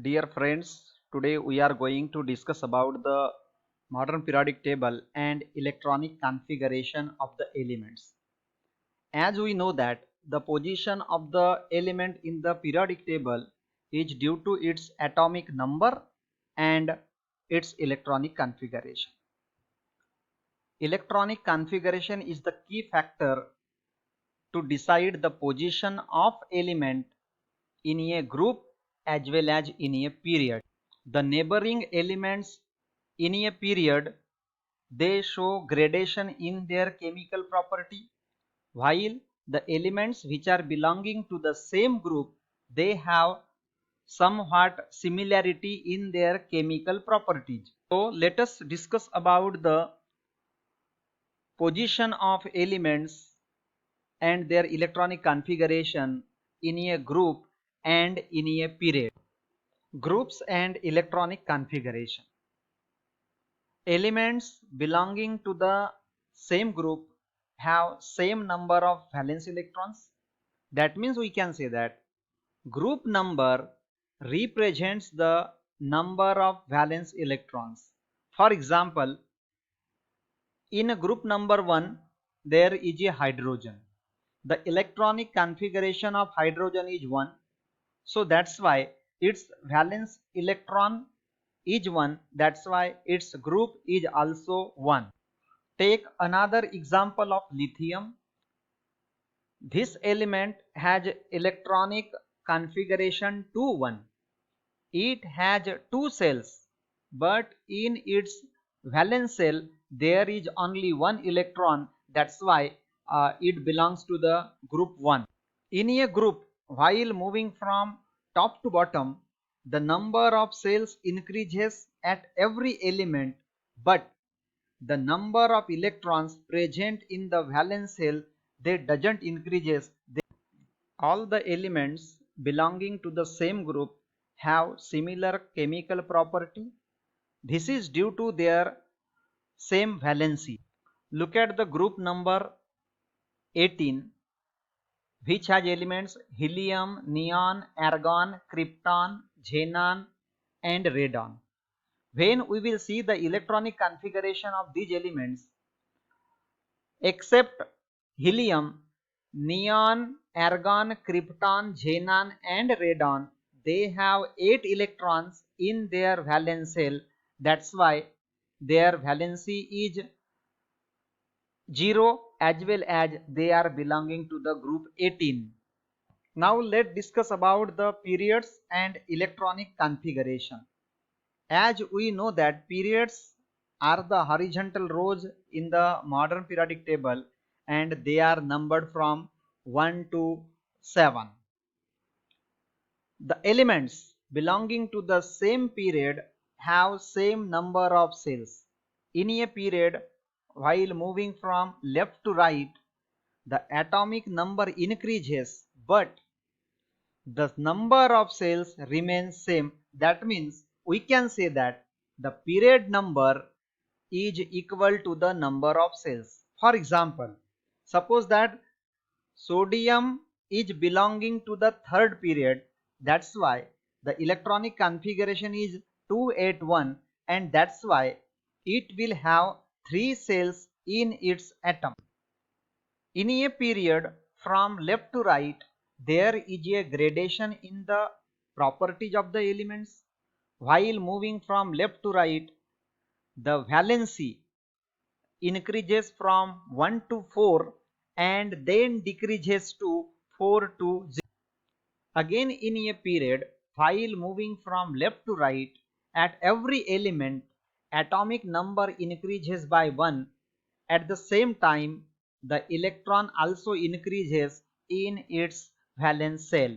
Dear friends, today we are going to discuss about the modern periodic table and electronic configuration of the elements. As we know that the position of the element in the periodic table is due to its atomic number and its electronic configuration. Electronic configuration is the key factor to decide the position of element in a group as well as in a period. The neighboring elements in a period, they show gradation in their chemical property, while the elements which are belonging to the same group, they have somewhat similarity in their chemical properties. So let us discuss about the position of elements and their electronic configuration in a group and in a period. Groups and electronic configuration. Elements belonging to the same group have same number of valence electrons. That means we can say that group number represents the number of valence electrons. For example, in a group number 1 there is a hydrogen. The electronic configuration of hydrogen is 1, so that's why its valence electron is 1, that's why its group is also 1. Take another example of lithium. This element has electronic configuration 2-1. It has 2 cells, but in its valence cell there is only 1 electron, that's why it belongs to the group 1. In a group, while moving from top to bottom, the number of cells increases at every element, but the number of electrons present in the valence cell, they doesn't increases. All the elements belonging to the same group have similar chemical property. This is due to their same valency. Look at the group number 18, which has elements helium, neon, argon, krypton, xenon and radon. When we will see the electronic configuration of these elements, except helium, neon, argon, krypton, xenon and radon, they have 8 electrons in their valence shell. That's why their valency is 0 as well as they are belonging to the group 18. Now let's discuss about the periods and electronic configuration. As we know that periods are the horizontal rows in the modern periodic table and they are numbered from 1 to 7. The elements belonging to the same period have same number of cells. In a period, while moving from left to right, the atomic number increases, but the number of cells remains same. That means we can say that the period number is equal to the number of cells. For example, suppose that sodium is belonging to the third period, that's why the electronic configuration is 281 and that's why it will have 3 cells in its atom. In a period from left to right, there is a gradation in the properties of the elements. While moving from left to right, the valency increases from 1 to 4 and then decreases to 4 to 0. Again in a period, while moving from left to right, at every element, atomic number increases by 1. At the same time, the electron also increases in its valence shell.